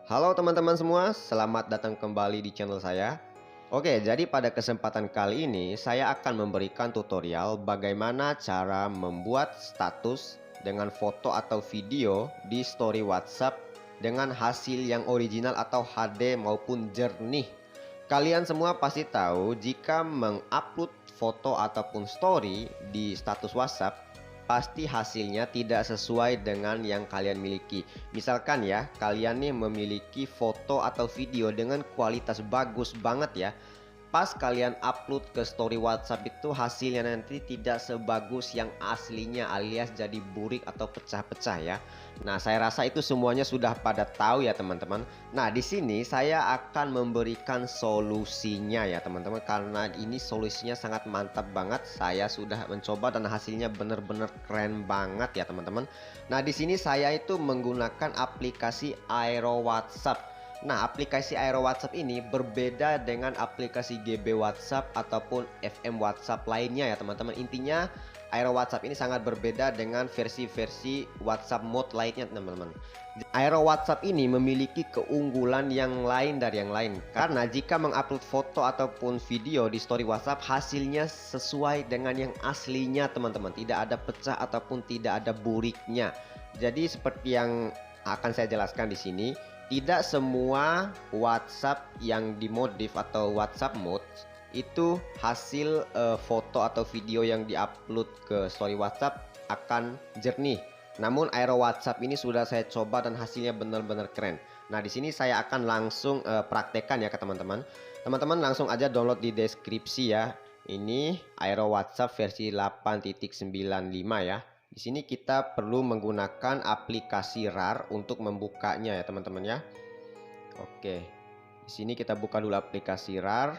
Halo teman-teman semua, selamat datang kembali di channel saya. Oke, jadi pada kesempatan kali ini saya akan memberikan tutorial bagaimana cara membuat status dengan foto atau video di story WhatsApp dengan hasil yang original atau HD maupun jernih. Kalian semua pasti tahu jika mengupload foto ataupun story di status WhatsApp pasti hasilnya tidak sesuai dengan yang kalian miliki. Misalkan ya, kalian nih memiliki foto atau video dengan kualitas bagus banget ya. Pas kalian upload ke story WhatsApp itu hasilnya nanti tidak sebagus yang aslinya alias jadi burik atau pecah-pecah ya. Nah, saya rasa itu semuanya sudah pada tahu ya teman-teman. Nah, di sini saya akan memberikan solusinya ya teman-teman karena ini solusinya sangat mantap banget. Saya sudah mencoba dan hasilnya benar-benar keren banget ya teman-teman. Nah, di sini saya itu menggunakan aplikasi Aero WhatsApp. Nah, aplikasi Aero WhatsApp ini berbeda dengan aplikasi GB WhatsApp ataupun FM WhatsApp lainnya ya teman-teman. Intinya Aero WhatsApp ini sangat berbeda dengan versi-versi WhatsApp mode lainnya teman-teman. Aero WhatsApp ini memiliki keunggulan yang lain dari yang lain. Karena jika mengupload foto ataupun video di story WhatsApp hasilnya sesuai dengan yang aslinya teman-teman. Tidak ada pecah ataupun tidak ada buriknya. Jadi seperti yang akan saya jelaskan di sini, tidak semua WhatsApp yang dimodif atau WhatsApp mode itu hasil foto atau video yang diupload ke story WhatsApp akan jernih. Namun Aero WhatsApp ini sudah saya coba dan hasilnya benar-benar keren. Nah, di sini saya akan langsung praktekkan ya ke teman-teman. Teman-teman langsung aja download di deskripsi ya. Ini Aero WhatsApp versi 8.95 ya. Di sini kita perlu menggunakan aplikasi RAR untuk membukanya ya teman-teman ya. Oke. Di sini kita buka dulu aplikasi RAR.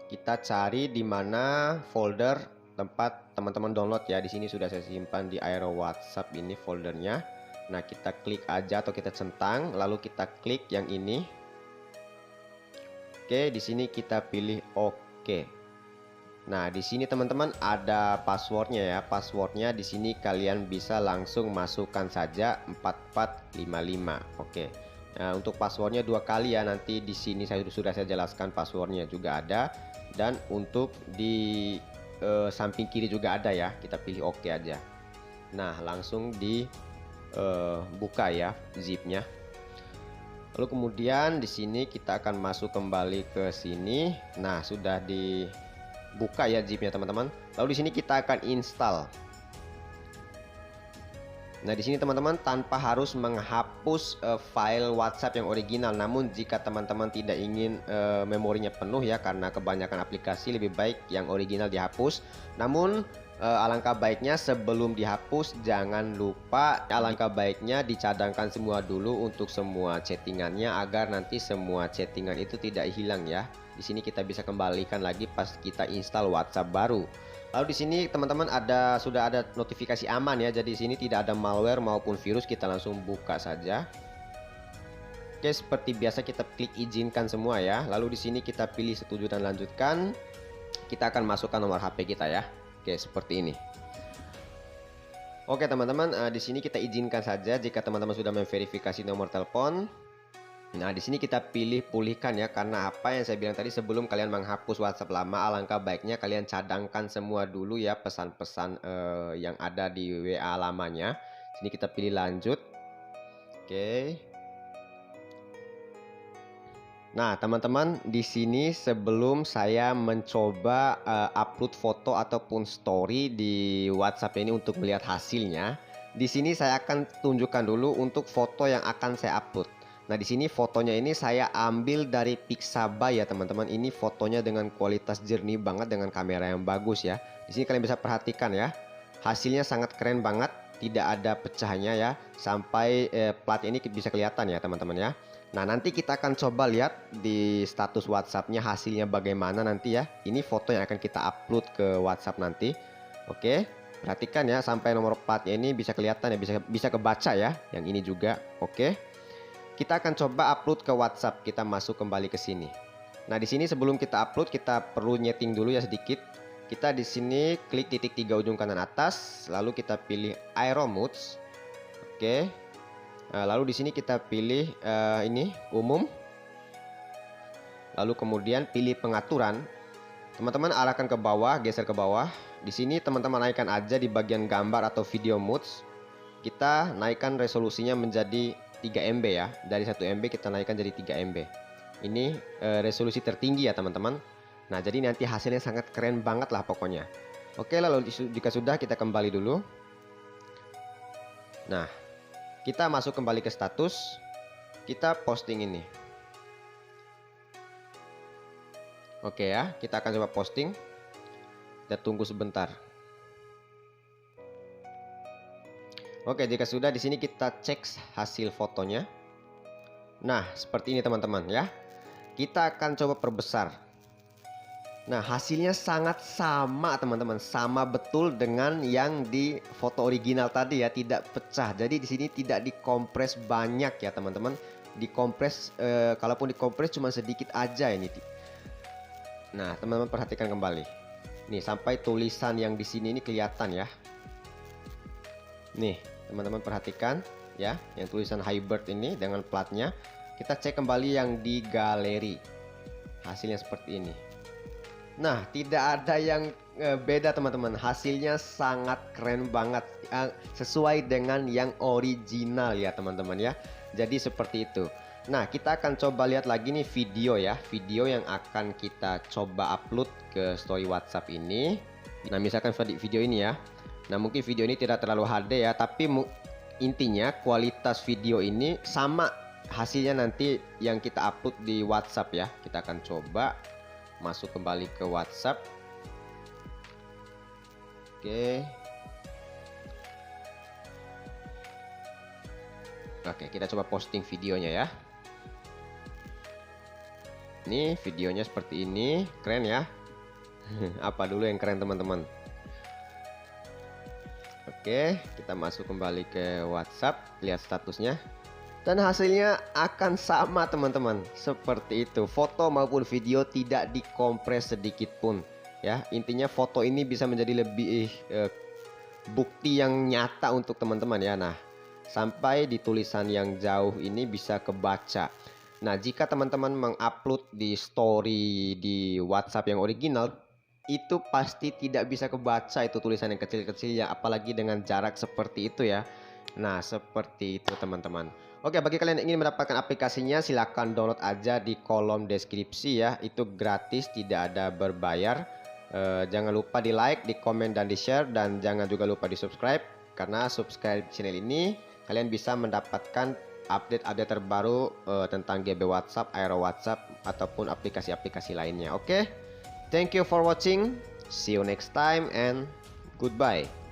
Kita cari di mana folder tempat teman-teman download ya. Di sini sudah saya simpan di Aero WhatsApp ini foldernya. Nah, kita klik aja atau kita centang lalu kita klik yang ini. Oke, di sini kita pilih oke. Nah, di sini teman-teman ada passwordnya ya. Passwordnya di sini kalian bisa langsung masukkan saja 4455. Oke. Nah, untuk passwordnya 2 kali ya. Nanti di sini sudah saya jelaskan passwordnya juga ada. Dan untuk di samping kiri juga ada ya. Kita pilih oke aja. Nah, langsung dibuka ya zipnya. Lalu kemudian di sini kita akan masuk kembali ke sini. Nah, sudah dibuka ya zipnya teman-teman. Lalu di sini kita akan install. Nah, di sini teman-teman tanpa harus menghapus file WhatsApp yang original. Namun jika teman-teman tidak ingin memorinya penuh ya karena kebanyakan aplikasi, lebih baik yang original dihapus. Namun alangkah baiknya sebelum dihapus jangan lupa, alangkah baiknya dicadangkan semua dulu untuk semua chattingannya agar nanti semua chattingan itu tidak hilang ya. Di sini kita bisa kembalikan lagi pas kita install WhatsApp baru. Lalu di sini teman-teman sudah ada notifikasi aman ya. Jadi di sini tidak ada malware maupun virus, kita langsung buka saja. Oke, seperti biasa kita klik izinkan semua ya. Lalu di sini kita pilih setuju dan lanjutkan. Kita akan masukkan nomor HP kita ya. Oke, seperti ini. Oke teman-teman, di sini kita izinkan saja jika teman-teman sudah memverifikasi nomor telepon. Nah, di sini kita pilih pulihkan ya, karena apa yang saya bilang tadi, sebelum kalian menghapus WhatsApp lama, alangkah baiknya kalian cadangkan semua dulu ya pesan-pesan yang ada di WA lamanya. Sini kita pilih lanjut. Oke. Nah, teman-teman, di sini sebelum saya mencoba upload foto ataupun story di WhatsApp ini untuk melihat hasilnya, di sini saya akan tunjukkan dulu untuk foto yang akan saya upload. Nah, di sini fotonya ini saya ambil dari Pixabay ya teman-teman. Ini fotonya dengan kualitas jernih banget dengan kamera yang bagus ya. Di sini kalian bisa perhatikan ya. Hasilnya sangat keren banget, tidak ada pecahnya ya. Sampai plat ini bisa kelihatan ya teman-teman ya. Nah, nanti kita akan coba lihat di status WhatsAppnya hasilnya bagaimana nanti ya. Ini foto yang akan kita upload ke WhatsApp nanti. Oke, perhatikan ya sampai nomor platnya ini bisa kelihatan ya, bisa kebaca ya. Yang ini juga. Oke. Kita akan coba upload ke WhatsApp. Kita masuk kembali ke sini. Nah, di sini sebelum kita upload kita perlu nyeting dulu ya sedikit. Kita di sini klik titik 3 ujung kanan atas, lalu kita pilih Aero Modes. Oke. Lalu di sini kita pilih ini umum. Lalu kemudian pilih pengaturan. Teman-teman arahkan ke bawah, geser ke bawah. Di sini teman-teman naikkan aja di bagian gambar atau video modes. Kita naikkan resolusinya menjadi 3 MB ya. Dari 1 MB kita naikkan jadi 3 MB. Ini resolusi tertinggi ya teman-teman. Nah, jadi nanti hasilnya sangat keren banget lah pokoknya. Oke, lalu jika sudah kita kembali dulu. Nah, kita masuk kembali ke status. Kita posting ini. Oke ya, kita akan coba posting. Kita tunggu sebentar. Oke, jika sudah di sini kita cek hasil fotonya. Nah, seperti ini teman-teman ya. Kita akan coba perbesar. Nah, hasilnya sangat sama teman-teman, sama betul dengan yang di foto original tadi ya, tidak pecah. Jadi di sini tidak dikompres banyak ya teman-teman. Dikompres, kalaupun dikompres cuma sedikit aja ini. Nah, teman-teman perhatikan kembali. Nih, sampai tulisan yang di sini ini kelihatan ya. Nih, teman-teman perhatikan ya, yang tulisan Hybrid ini dengan platnya. Kita cek kembali yang di galeri. Hasilnya seperti ini. Nah, tidak ada yang beda teman-teman. Hasilnya sangat keren banget, sesuai dengan yang original ya teman-teman ya. Jadi seperti itu. Nah, kita akan coba lihat lagi nih video ya. Video yang akan kita coba upload ke story WhatsApp ini. Nah, misalkan video ini ya. Nah, mungkin video ini tidak terlalu HD ya, tapi intinya kualitas video ini sama hasilnya nanti yang kita upload di WhatsApp ya. Kita akan coba masuk kembali ke WhatsApp. Oke, kita coba posting videonya ya. Ini videonya seperti ini, keren ya. Apa dulu yang keren teman-teman? Oke, kita masuk kembali ke WhatsApp, lihat statusnya. Dan hasilnya akan sama teman-teman, seperti itu. Foto maupun video tidak dikompres sedikit pun ya. Intinya foto ini bisa menjadi lebih bukti yang nyata untuk teman-teman ya. Nah, sampai di tulisan yang jauh ini bisa kebaca. Nah, jika teman-teman mengupload di story di WhatsApp yang original, itu pasti tidak bisa kebaca itu tulisan yang kecil-kecil ya, apalagi dengan jarak seperti itu ya. Nah, seperti itu teman-teman. Oke, bagi kalian yang ingin mendapatkan aplikasinya, silahkan download aja di kolom deskripsi ya. Itu gratis, tidak ada berbayar. Jangan lupa di like, di komen, dan di share. Dan jangan juga lupa di subscribe. Karena subscribe channel ini, kalian bisa mendapatkan update-update terbaru tentang GB WhatsApp, Aero WhatsApp, ataupun aplikasi-aplikasi lainnya. Oke, thank you for watching. See you next time and goodbye.